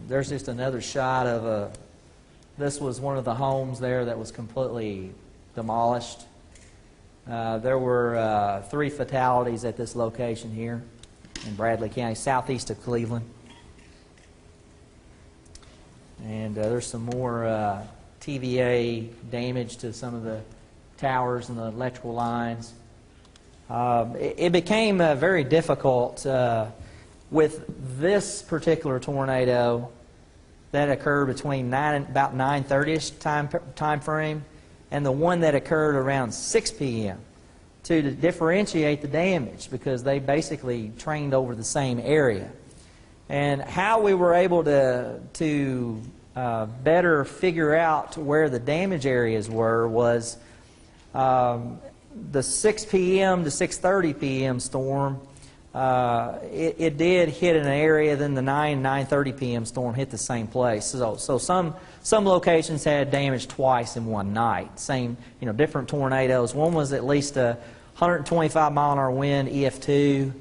There's just another shot of this was one of the homes there that was completely demolished. There were 3 fatalities at this location here in Bradley County, southeast of Cleveland. And there's some more TVA damage to some of the towers and the electrical lines. It became very difficult with this particular tornado that occurred between about 9:30ish time frame and the one that occurred around 6 p.m. to differentiate the damage, because they basically trained over the same area. And how we were able to better figure out where the damage areas were was the 6 p.m. to 6:30 p.m. storm. It did hit an area, then the 9:30 p.m. storm hit the same place. So some locations had damage twice in one night. Same, different tornadoes. One was at least a 125-mile-an-hour wind, EF2,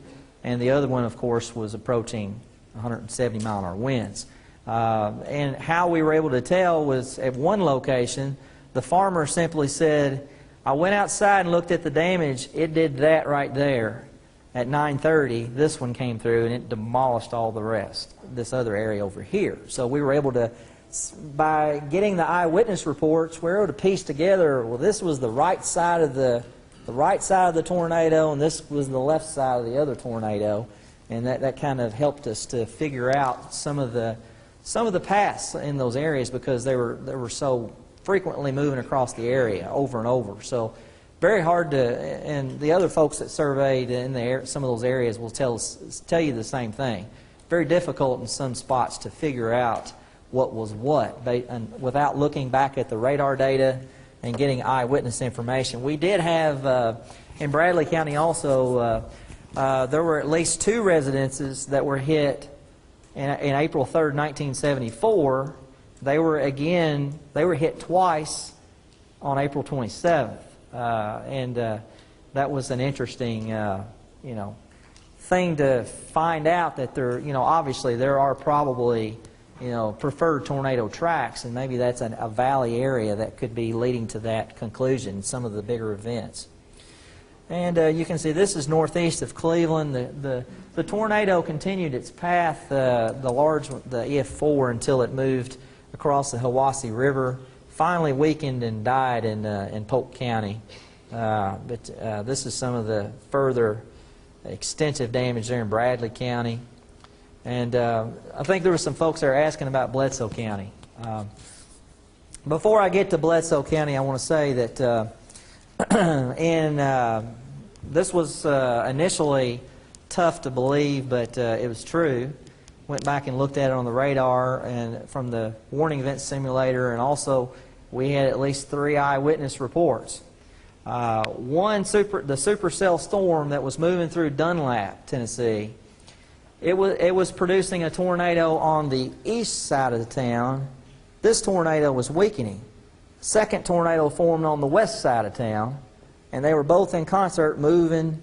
and the other one, of course, was approaching 170-mile-an-hour winds. And how we were able to tell was at one location, the farmer simply said, "I went outside and looked at the damage. It did that right there." At 9:30, this one came through and it demolished all the rest, this other area over here. So we were able to, by getting the eyewitness reports, we were able to piece together, well, this was the right side of the tornado, and this was the left side of the other tornado, and that kind of helped us to figure out some of the paths in those areas, because they were so frequently moving across the area over and over. So very hard to, and the other folks that surveyed in some of those areas will tell you the same thing. Very difficult in some spots to figure out what was what without looking back at the radar data and getting eyewitness information. We did have, in Bradley County also, there were at least 2 residences that were hit in April 3rd, 1974. They were hit twice on April 27th. And that was an interesting, thing to find out, that there, obviously there are probably, preferred tornado tracks, and maybe that's a valley area that could be leading to that conclusion, some of the bigger events. And you can see this is northeast of Cleveland. The tornado continued its path, the EF4, until it moved across the Hiwassee River. Finally weakened and died in Polk County. But this is some of the further extensive damage there in Bradley County. And I think there were some folks that are asking about Bledsoe County. Before I get to Bledsoe County, I want to say that this was initially tough to believe, but it was true. Went back and looked at it on the radar and from the warning event simulator, and also we had at least 3 eyewitness reports. One, the supercell storm that was moving through Dunlap, Tennessee, it was producing a tornado on the east side of the town. This tornado was weakening. Second tornado formed on the west side of town, and they were both in concert, moving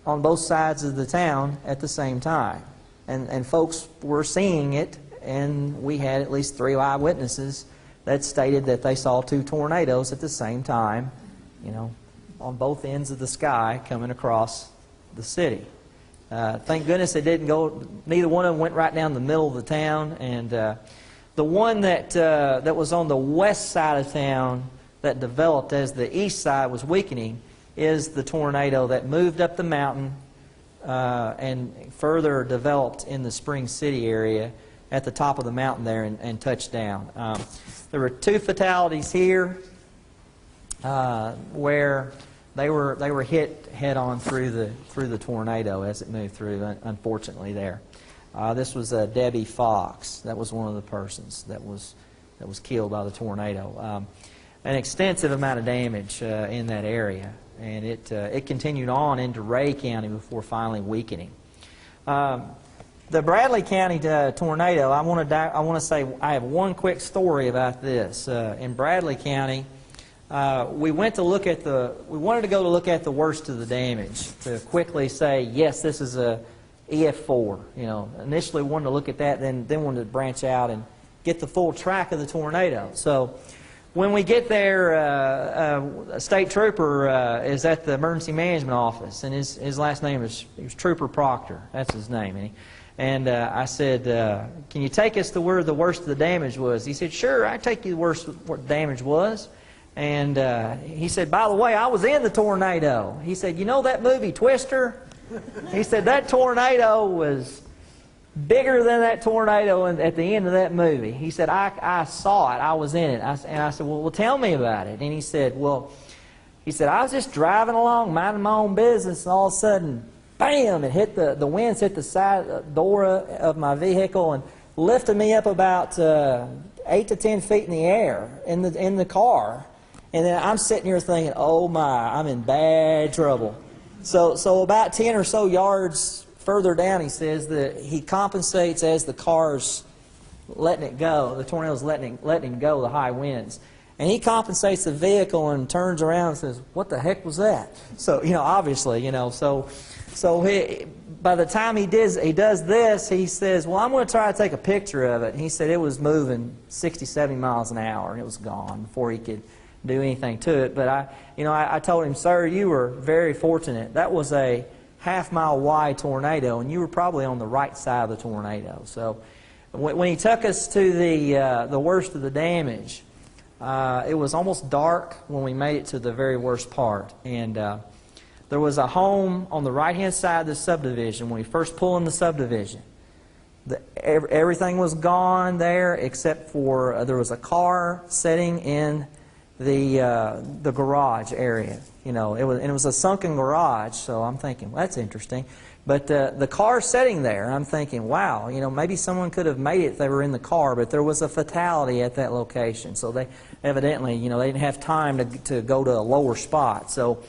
on both sides of the town at the same time. And folks were seeing it, and we had at least 3 eyewitnesses that stated that they saw 2 tornadoes at the same time, on both ends of the sky coming across the city. Thank goodness it didn't go, neither one of them went right down the middle of the town. And the one that was on the west side of town that developed as the east side was weakening is the tornado that moved up the mountain and further developed in the Spring City area at the top of the mountain there and touched down. There were 2 fatalities here where they were hit head-on through the tornado as it moved through, unfortunately there. This was Debbie Fox. That was one of the persons that was killed by the tornado. An extensive amount of damage in that area, and it continued on into Ray County before finally weakening. The Bradley County tornado, I want to say I have one quick story about this. In Bradley County, we wanted to go to look at the worst of the damage to quickly say, yes, this is a EF4. You know, initially wanted to look at that, then wanted to branch out and get the full track of the tornado. So when we get there, a state trooper is at the emergency management office, and his last name was Trooper Proctor. That's his name. And I said, can you take us to where the worst of the damage was? He said, sure, I take you to where the damage was. And he said, by the way, I was in the tornado. He said, you know that movie Twister? He said, that tornado was bigger than that tornado at the end of that movie. He said, I saw it. I was in it. And I said, well, tell me about it. And he said, I was just driving along, minding my own business, and all of a sudden, bam, it hit the winds hit the side door of my vehicle and lifted me up about 8 to 10 feet in the air in the car. And then I'm sitting here thinking, oh my, I'm in bad trouble. So about 10 or so yards further down, he says that he compensates as the car's letting it go. The tornado's letting go, the high winds. And he compensates the vehicle and turns around and says, what the heck was that? So, you know, obviously, you know, so by the time he does this, he says, well, I'm going to try to take a picture of it. And he said it was moving 60, 70 miles an hour, and it was gone before he could do anything to it. But I told him, sir, you were very fortunate. That was a half-mile wide tornado, and you were probably on the right side of the tornado. So when he took us to the worst of the damage, it was almost dark when we made it to the very worst part. And there was a home on the right-hand side of the subdivision when we first pulled in the subdivision. Everything was gone there except for there was a car sitting in the garage area. You know, it was a sunken garage, so I'm thinking, well, that's interesting. But the car sitting there, I'm thinking, wow, you know, maybe someone could have made it if they were in the car, but there was a fatality at that location. So they evidently, you know, they didn't have time to go to a lower spot. So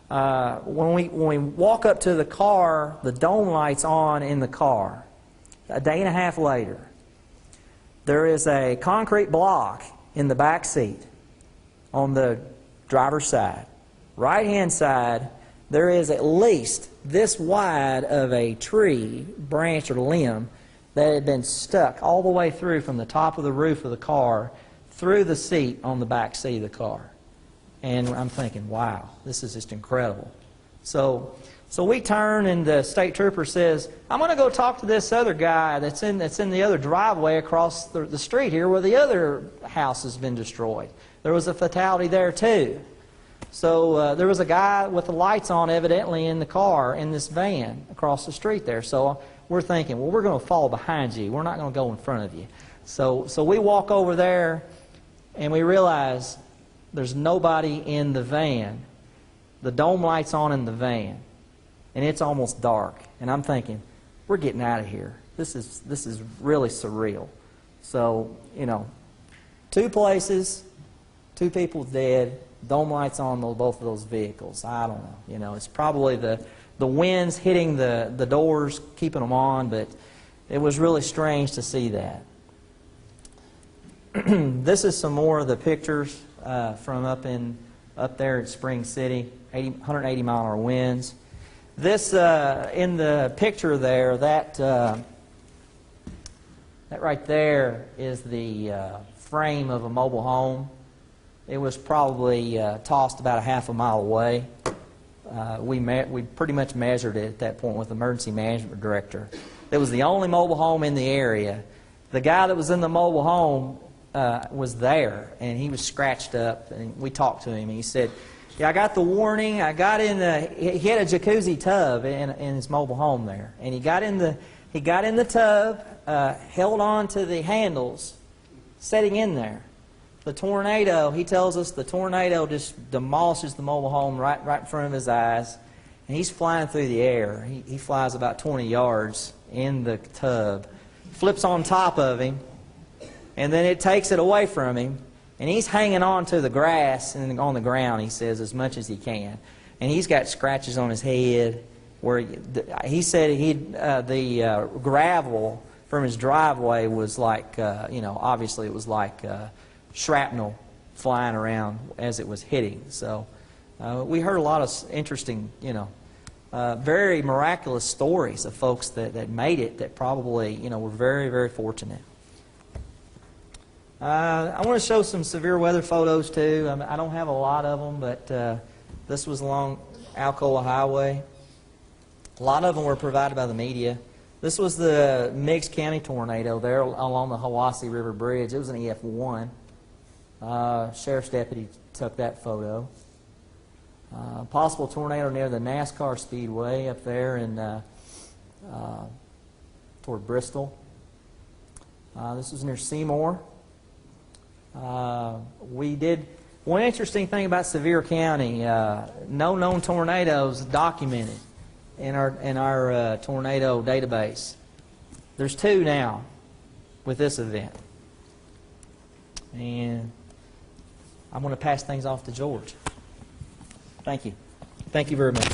when we walk up to the car, the dome light's on in the car. A day and a half later, there is a concrete block in the back seat on the driver's side. Right-hand side, there is at least this wide of a tree, branch or limb that had been stuck all the way through from the top of the roof of the car through the seat on the back seat of the car. And I'm thinking, wow, this is just incredible. So we turn, and the state trooper says, I'm going to go talk to this other guy that's in the other driveway across the street here where the other house has been destroyed. There was a fatality there too. So there was a guy with the lights on evidently in the car in this van across the street there. So we're thinking, well, we're going to follow behind you. We're not going to go in front of you. So we walk over there, and we realize there's nobody in the van. The dome light's on in the van, and it's almost dark. And I'm thinking, we're getting out of here. This is really surreal. So, you know, 2 places, 2 people dead, dome lights on both of those vehicles. I don't know. You know, it's probably the winds hitting the doors, keeping them on, but it was really strange to see that. This is some more of the pictures from up there at Spring City, 180 mile an hour winds. This in the picture there, that right there is the frame of a mobile home. It was probably tossed about a half a mile away. We pretty much measured it at that point with the emergency management director. It was the only mobile home in the area. The guy that was in the mobile home was there, and he was scratched up, and we talked to him, and he said, yeah, I got the warning. I got in he had a jacuzzi tub in his mobile home there, and he got in the tub, held on to the handles, sitting in there. The tornado, he tells us, the tornado just demolishes the mobile home right in front of his eyes, and he's flying through the air. He flies about 20 yards in the tub, flips on top of him, and then it takes it away from him, and he's hanging on to the grass and on the ground, he says, as much as he can. And he's got scratches on his head where he said the gravel from his driveway was like, you know, obviously it was like shrapnel flying around as it was hitting. So we heard a lot of interesting, you know, very miraculous stories of folks that made it that probably, were very, very fortunate. I want to show some severe weather photos too. I don't have a lot of them, but this was along Alcoa Highway. A lot of them were provided by the media. This was the Meigs County tornado there along the Hiwassee River Bridge. It was an EF1. Sheriff's deputy took that photo. Possible tornado near the NASCAR Speedway up there in toward Bristol. This was near Seymour. We did one interesting thing about Sevier County. No known tornadoes documented in our tornado database. There's 2 now with this event. And I'm going to pass things off to George. Thank you. Thank you very much.